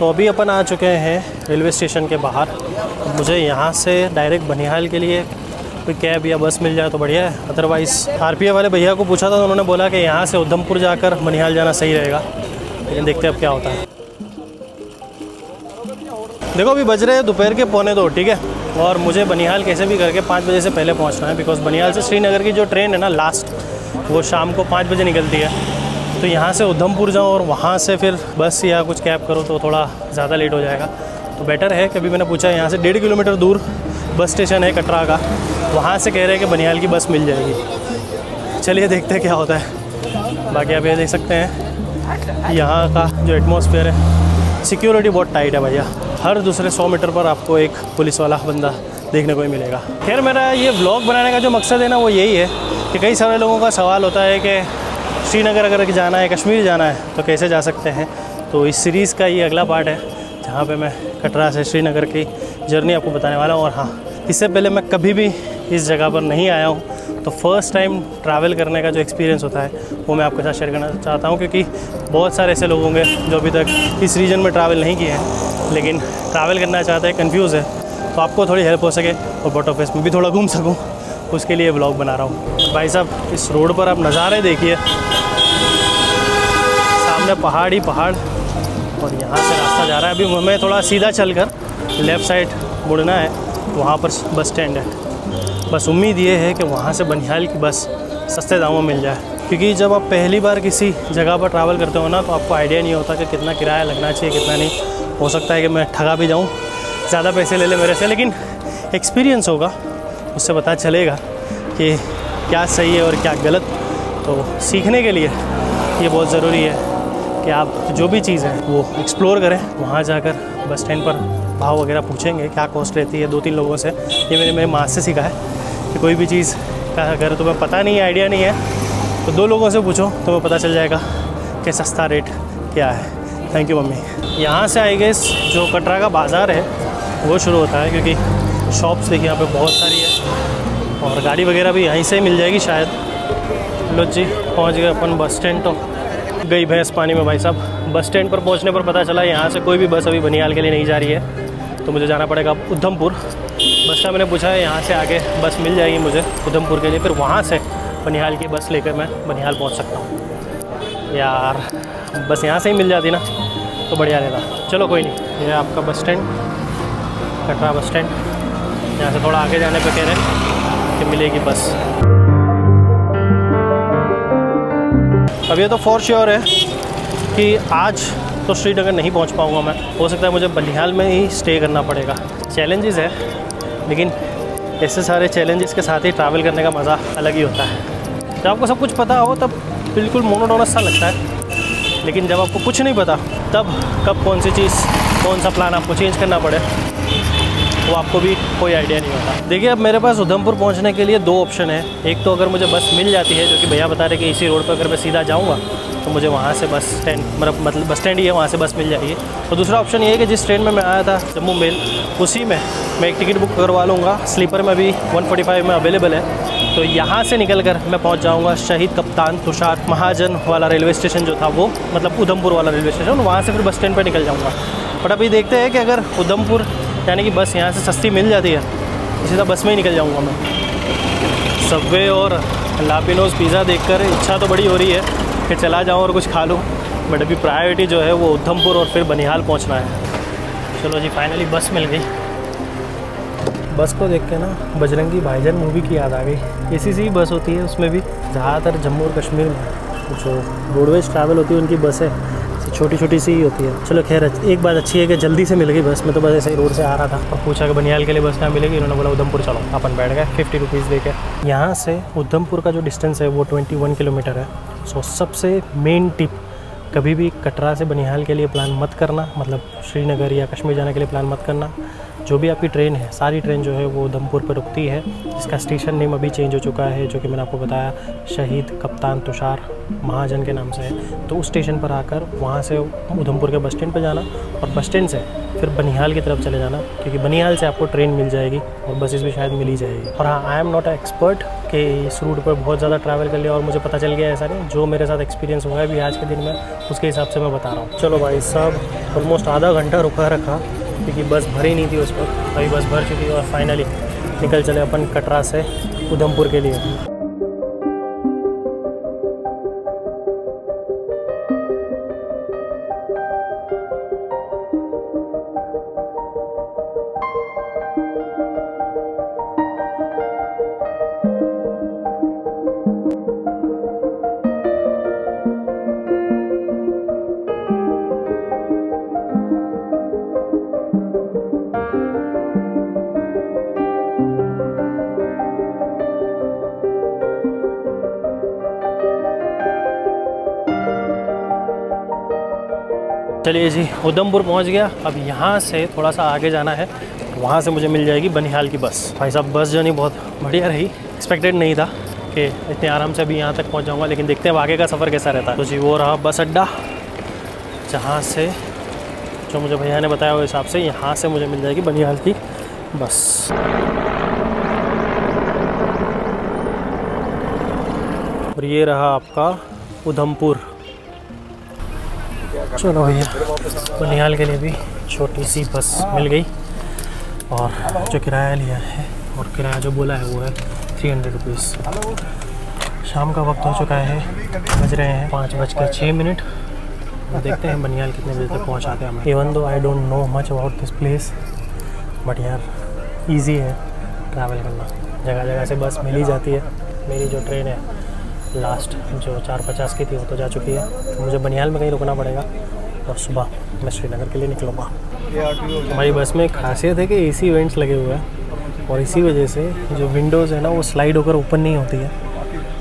तो अभी अपन आ चुके हैं रेलवे स्टेशन के बाहर। मुझे यहाँ से डायरेक्ट बनिहाल के लिए कोई कैब या बस मिल जाए तो बढ़िया है, अदरवाइज़ आरपीएफ वाले भैया को पूछा था तो उन्होंने बोला कि यहाँ से उधमपुर जाकर बनिहाल जाना सही रहेगा, लेकिन देखते हैं अब क्या होता है। देखो अभी बज रहे हैं दोपहर के 1:45, ठीक है, और मुझे बनिहाल कैसे भी करके 5 बजे से पहले पहुँचना है, बिकॉज़ बनिहाल से श्रीनगर की जो ट्रेन है ना लास्ट, वो शाम को 5 बजे निकलती है। तो यहाँ से उधमपुर जाऊँ और वहाँ से फिर बस या कुछ कैब करो तो थोड़ा ज़्यादा लेट हो जाएगा। तो बेटर है कि अभी मैंने पूछा, यहाँ से 1.5 किलोमीटर दूर बस स्टेशन है कटरा का, वहाँ से कह रहे हैं कि बनिहाल की बस मिल जाएगी। चलिए देखते हैं क्या होता है। बाकी आप ये देख सकते हैं यहाँ का जो एटमॉस्फेयर है, सिक्योरिटी बहुत टाइट है भैया। हर दूसरे 100 मीटर पर आपको एक पुलिस वाला बंदा देखने को ही मिलेगा। खैर मेरा ये व्लॉग बनाने का जो मकसद है ना वो यही है कि कई सारे लोगों का सवाल होता है कि श्रीनगर अगर जाना है, कश्मीर जाना है तो कैसे जा सकते हैं। तो इस सीरीज़ का ये अगला पार्ट है जहाँ पे मैं कटरा से श्रीनगर की जर्नी आपको बताने वाला हूँ। और हाँ, इससे पहले मैं कभी भी इस जगह पर नहीं आया हूँ, तो फर्स्ट टाइम ट्रैवल करने का जो एक्सपीरियंस होता है वो मैं आपके साथ शेयर करना चाहता हूँ, क्योंकि बहुत सारे ऐसे लोग होंगे जो अभी तक इस रीजन में ट्रैवल नहीं किए हैं लेकिन ट्रैवल करना चाहते हैं, कन्फ्यूज़ है, तो आपको थोड़ी हेल्प हो सके और बॉट ऑफिस में भी थोड़ा घूम सकूँ, उसके लिए व्लॉग बना रहा हूँ। भाई साहब इस रोड पर आप नज़ारे देखिए, सामने पहाड़ ही पहाड़, और यहाँ से रास्ता जा रहा है। अभी हमें थोड़ा सीधा चलकर लेफ़्ट साइड मुड़ना है, वहाँ पर बस स्टैंड है। बस उम्मीद ये है कि वहाँ से बनिहाल की बस सस्ते दामों में मिल जाए, क्योंकि जब आप पहली बार किसी जगह पर ट्रैवल करते हो ना तो आपको आइडिया नहीं होता कि कितना किराया लगना चाहिए, कितना नहीं। हो सकता है कि मैं ठगा भी जाऊँ, ज़्यादा पैसे ले ले मेरे से, लेकिन एक्सपीरियंस होगा, उससे पता चलेगा कि क्या सही है और क्या गलत। तो सीखने के लिए ये बहुत ज़रूरी है कि आप जो भी चीज़ है वो एक्सप्लोर करें। वहाँ जाकर बस स्टैंड पर भाव वगैरह पूछेंगे, क्या कॉस्ट रहती है 2-3 लोगों से। ये मेरी माँ से सीखा है कि कोई भी चीज़ का अगर तुम्हें पता नहीं है, आइडिया नहीं है, तो 2 लोगों से पूछो, तुम्हें पता चल जाएगा कि सस्ता रेट क्या है। Thank you mummy. यहाँ से आई गेस जो कटरा का बाज़ार है वो शुरू होता है, क्योंकि शॉप्स देखिए यहाँ पे बहुत सारी है और गाड़ी वगैरह भी यहीं से मिल जाएगी शायद। लो जी पहुँच गए अपन बस स्टैंड। तो गई भैंस पानी में भाई साहब। बस स्टैंड पर पहुंचने पर पता चला यहाँ से कोई भी बस अभी बनिहाल के लिए नहीं जा रही है, तो मुझे जाना पड़ेगा उधमपुर। बस का मैंने पूछा है, यहाँ से आगे बस मिल जाएगी मुझे उधमपुर के लिए, फिर वहाँ से बनिहाल की बस लेकर मैं बनिहाल पहुँच सकता हूँ। यार बस यहाँ से ही मिल जाती ना तो बढ़िया रहता। चलो कोई नहीं। ये आपका bus stand, Katra bus stand. यहाँ से थोड़ा आगे जाने पर कह रहे हैं कि मिलेगी बस। अब ये तो फॉर श्योर है कि आज तो श्रीनगर नहीं पहुंच पाऊंगा मैं, हो सकता है मुझे बनिहाल में ही स्टे करना पड़ेगा। चैलेंजेस है, लेकिन ऐसे सारे चैलेंजेस के साथ ही ट्रैवल करने का मज़ा अलग ही होता है। जब आपको सब कुछ पता हो तब बिल्कुल मोनोटोनस सा लगता है, लेकिन जब आपको कुछ नहीं पता तब कब कौन सी चीज़, कौन सा प्लान आपको चेंज करना पड़े वो आपको भी कोई आइडिया नहीं होता। देखिए अब मेरे पास उधमपुर पहुंचने के लिए 2 ऑप्शन है। एक तो अगर मुझे बस मिल जाती है, जो कि भैया बता रहे कि इसी रोड पर अगर मैं सीधा जाऊंगा तो मुझे वहाँ से बस स्टैंड, मतलब बस स्टैंड ही है, वहाँ से बस मिल जाएगी। और दूसरा ऑप्शन ये है कि जिस ट्रेन में मैं आया था जम्मू मेल, उसी में मैं एक टिकट बुक करवा लूँगा। स्लीपर में भी 145 में अवेलेबल है, तो यहाँ से निकल कर मैं पहुँच जाऊँगा शहीद कप्तान तुषार महाजन वाला रेलवे स्टेशन जो था वो, मतलब उधमपुर वाला रेलवे स्टेशन, वहाँ से फिर बस स्टैंड पर निकल जाऊँगा। बट अभी देखते हैं कि अगर उधमपुर यानी कि बस यहाँ से सस्ती मिल जाती है, सीधा बस में ही निकल जाऊँगा मैं। सबवे और लापिनोज पिज़्ज़ा देखकर इच्छा तो बड़ी हो रही है कि चला जाऊँ और कुछ खा लूँ, बट अभी प्रायोरिटी जो है वो उधमपुर और फिर बनिहाल पहुँचना है। चलो जी फाइनली बस मिल गई। बस को देख के ना बजरंगी भाईजान मूवी की याद आ गई। ऐसी सी बस होती है, उसमें भी ज़्यादातर जम्मू और कश्मीर में जो रोडवेज ट्रैवल होती है उनकी बसें छोटी छोटी सी ही होती है। चलो खैर एक बात अच्छी है कि जल्दी से मिल गई बस। मैं तो बस ऐसे ही रोड से आ रहा था और पूछा कि बनिहाल के लिए बस कहाँ मिलेगी, उन्होंने बोला उधमपुर चलो। अपन बैठ गए 50 रुपीज़ दे के। यहाँ से उधमपुर का जो डिस्टेंस है वो 21 किलोमीटर है। सो सबसे मेन टिप, कभी भी कटरा से बनिहाल के लिए प्लान मत करना, मतलब श्रीनगर या कश्मीर जाने के लिए प्लान मत करना। जो भी आपकी ट्रेन है, सारी ट्रेन जो है वो उधमपुर पर रुकती है, जिसका स्टेशन नेम अभी चेंज हो चुका है, जो कि मैंने आपको बताया शहीद कप्तान तुषार महाजन के नाम से है। तो उस स्टेशन पर आकर वहाँ से उधमपुर के बस स्टैंड पर जाना और बस स्टैंड से फिर बनिहाल की तरफ चले जाना, क्योंकि बनिहाल से आपको ट्रेन मिल जाएगी और बसेस भी शायद मिल ही जाएगी। और हाँ, I am not a expert कि इस रूट पर बहुत ज़्यादा ट्रैवल कर लिया और मुझे पता चल गया ऐसा नहीं। जो मेरे साथ एक्सपीरियंस हुआ है अभी आज के दिन में, उसके हिसाब से मैं बता रहा हूँ। चलो भाई साहब, ऑलमोस्ट आधा आधा घंटा रुका रखा क्योंकि बस भरी नहीं थी उस पर। अभी बस भर चुकी है और फाइनली निकल चले अपन कटरा से उधमपुर के लिए। चलिए जी, उधमपुर पहुंच गया। अब यहाँ से थोड़ा सा आगे जाना है, वहाँ से मुझे मिल जाएगी बनिहाल की बस। भाई साहब बस जर्नी बहुत बढ़िया रही, एक्सपेक्टेड नहीं था कि इतने आराम से अभी यहाँ तक पहुँच जाऊँगा, लेकिन देखते हैं आगे का सफ़र कैसा रहता है। तो जी वो रहा बस अड्डा, जहाँ से जो मुझे भैया ने बताया उस हिसाब से यहाँ से मुझे मिल जाएगी बनिहाल की बस। और ये रहा आपका उधमपुर। चलो भैया, बनिहाल के लिए भी छोटी सी बस मिल गई और जो किराया लिया है और किराया जो बोला है वो है 300 रुपीज़। शाम का वक्त हो चुका है, बज रहे हैं 5:06। देखते हैं बनिहाल कितने बजे तक पहुंचाते हैं हमें। Even though I don't know much about this place, but यार ईजी है ट्रैवल करना, जगह जगह से बस मिल ही जाती है। मेरी जो ट्रेन है लास्ट जो 4:50 की थी वो तो जा चुकी है, तो मुझे बनिहाल में कहीं रुकना पड़ेगा और सुबह मैं श्रीनगर के लिए निकलूँगा। हमारी बस में खासियत है कि एसी वेंट्स लगे हुए हैं और इसी वजह से जो विंडोज़ है ना वो स्लाइड होकर ओपन नहीं होती है।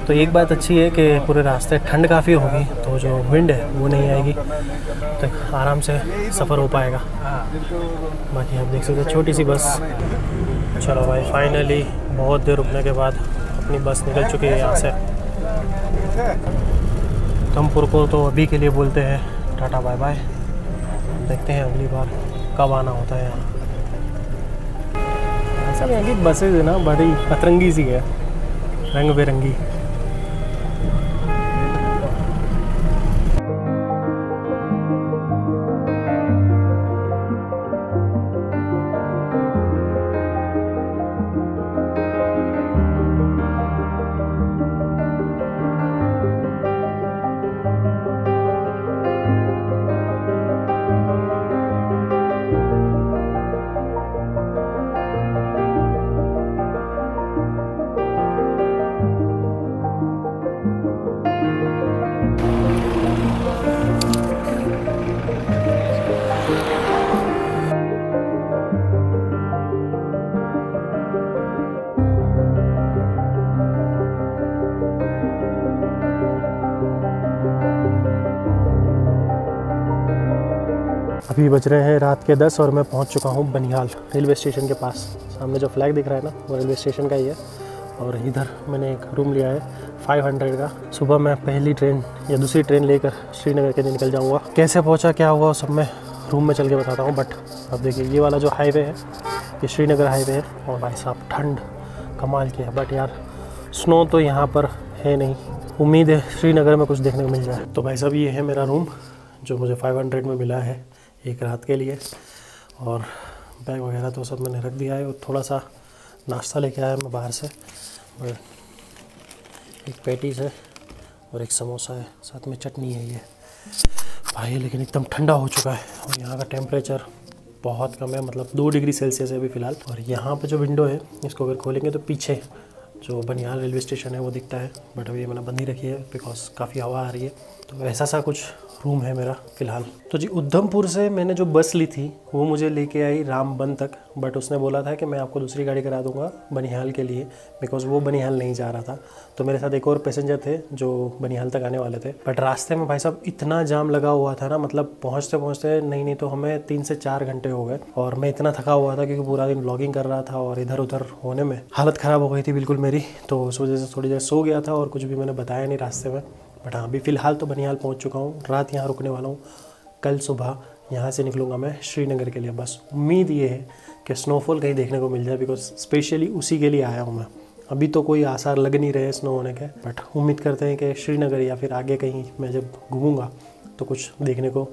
तो एक बात अच्छी है कि पूरे रास्ते ठंड काफ़ी होगी, तो जो विंड है वो नहीं आएगी, तो आराम से सफ़र हो पाएगा। बाकी आप देख सकते हैं छोटी सी बस। चलो भाई, फाइनली बहुत देर रुकने के बाद अपनी बस निकल चुकी है यहाँ से। उधमपुर को तो अभी के लिए बोलते हैं टाटा बाय बाय, देखते हैं अगली बार कब आना होता है यहाँ। ऐसा यहाँ की बसेज है ना बड़ी अतरंगी सी है, रंग बिरंगी। अभी बज रहे हैं रात के 10 और मैं पहुंच चुका हूं बनिहाल रेलवे स्टेशन के पास। सामने जो फ्लैग दिख रहा है ना वो रेलवे स्टेशन का ही है और इधर मैंने एक रूम लिया है 500 का। सुबह मैं पहली ट्रेन या दूसरी ट्रेन लेकर श्रीनगर के लिए निकल जाऊंगा। कैसे पहुंचा क्या हुआ सब मैं रूम में चल के बताता हूँ। बट अब देखिए ये वाला जो हाईवे है ये श्रीनगर हाईवे है और भाई साहब ठंड कमाल की है। बट यार स्नो तो यहाँ पर है नहीं, उम्मीद है श्रीनगर में कुछ देखने को मिल जाए। तो भाई साहब ये है मेरा रूम जो मुझे 500 में मिला है एक रात के लिए, और बैग वगैरह तो सब मैंने रख दिया है और थोड़ा सा नाश्ता लेके आया मैं बाहर से। और एक पैटीज़ है और एक समोसा है, साथ में चटनी है ये भाई। लेकिन एकदम ठंडा हो चुका है और यहाँ का टेम्परेचर बहुत कम है, मतलब 2 डिग्री सेल्सियस है अभी फ़िलहाल। और यहाँ पे जो विंडो है इसको अगर खोलेंगे तो पीछे जो बनिहाल रेलवे स्टेशन है वो दिखता है, बट अभी मैंने बंद ही रखी है बिकॉज काफ़ी हवा आ रही है। तो ऐसा सा कुछ रूम है मेरा फ़िलहाल। तो जी उधमपुर से मैंने जो बस ली थी वो मुझे लेके आई रामबन तक, बट उसने बोला था कि मैं आपको दूसरी गाड़ी करा दूंगा बनिहाल के लिए, बिकॉज वो बनिहाल नहीं जा रहा था। तो मेरे साथ एक और पैसेंजर थे जो बनिहाल तक आने वाले थे। बट रास्ते में भाई साहब इतना जाम लगा हुआ था ना, मतलब पहुँचते पहुँचते नहीं तो हमें 3 से 4 घंटे हो गए। और मैं इतना थका हुआ था क्योंकि पूरा दिन व्लॉगिंग कर रहा था और इधर उधर होने में हालत ख़राब हो गई थी बिल्कुल मेरी। तो उस वजह से थोड़ी देर सो गया था और कुछ भी मैंने बताया नहीं रास्ते में। बट हाँ अभी फ़िलहाल तो बनिहाल पहुंच चुका हूँ, रात यहाँ रुकने वाला हूँ। कल सुबह यहाँ से निकलूँगा मैं श्रीनगर के लिए। बस उम्मीद ये है कि स्नोफॉल कहीं देखने को मिल जाए, बिकॉज स्पेशली उसी के लिए आया हूँ मैं। अभी तो कोई आसार लग नहीं रहे स्नो होने के, बट उम्मीद करते हैं कि श्रीनगर या फिर आगे कहीं मैं जब घूमूँगा तो कुछ देखने को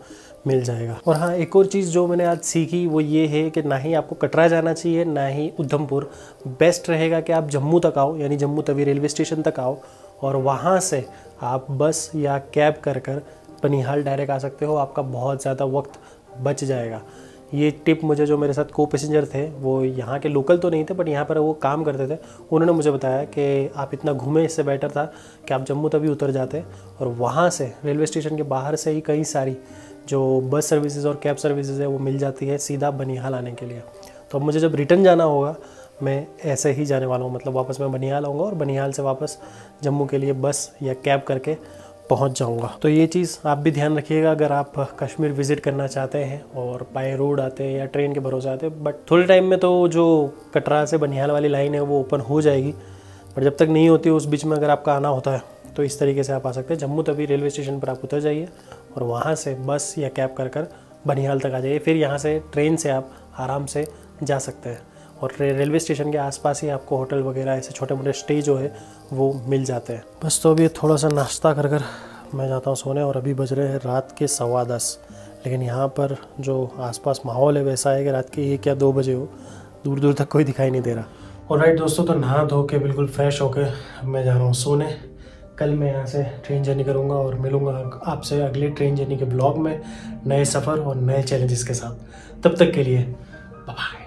मिल जाएगा। और हाँ, एक और चीज़ जो मैंने आज सीखी वो ये है कि ना ही आपको कटरा जाना चाहिए ना ही उधमपुर। बेस्ट रहेगा कि आप जम्मू तक आओ, यानी जम्मू तवी रेलवे स्टेशन तक आओ और वहाँ से आप बस या कैब कर कर बनिहाल डायरेक्ट आ सकते हो। आपका बहुत ज़्यादा वक्त बच जाएगा। ये टिप मुझे जो मेरे साथ को पैसेंजर थे, वो यहाँ के लोकल तो नहीं थे बट यहाँ पर वो काम करते थे, उन्होंने मुझे बताया कि आप इतना घूमे, इससे बेटर था कि आप जम्मू तभी उतर जाते और वहाँ से रेलवे स्टेशन के बाहर से ही कई सारी जो बस सर्विसेज और कैब सर्विसेज है वो मिल जाती है सीधा बनिहाल आने के लिए। तो अब मुझे जब रिटर्न जाना होगा मैं ऐसे ही जाने वाला हूँ, मतलब वापस मैं बनिहाल आऊँगा और बनिहाल से वापस जम्मू के लिए बस या कैब करके पहुंच जाऊंगा। तो ये चीज़ आप भी ध्यान रखिएगा अगर आप कश्मीर विज़िट करना चाहते हैं और बाय रोड आते हैं या ट्रेन के भरोसे आते हैं। बट थोड़े टाइम में तो जो कटरा से बनिहाल वाली लाइन है वो ओपन हो जाएगी, पर जब तक नहीं होती उस बीच में अगर आपका आना होता है तो इस तरीके से आप आ सकते हैं। जम्मू तवी रेलवे स्टेशन पर आप उतर जाइए और वहाँ से बस या कैब कर बनिहाल तक आ जाइए। फिर यहाँ से ट्रेन से आप आराम से जा सकते हैं और रेलवे स्टेशन के आसपास ही आपको होटल वगैरह ऐसे छोटे मोटे स्टे जो है वो मिल जाते हैं। बस तो अभी थोड़ा सा नाश्ता कर मैं जाता हूँ सोने और अभी बज रहे हैं रात के 10:15। लेकिन यहाँ पर जो आसपास माहौल है वैसा है कि रात के 1 या 2 बजे हो, दूर दूर तक कोई दिखाई नहीं दे रहा। और राइट दोस्तों, तो नहा धो के बिल्कुल फ्रेश होकर मैं जा रहा हूँ सोने। कल मैं यहाँ से ट्रेन जर्नी करूँगा और मिलूँगा आपसे अगले ट्रेन जर्नी के ब्लॉग में नए सफ़र और नए चैलेंजेस के साथ। तब तक के लिए बाय।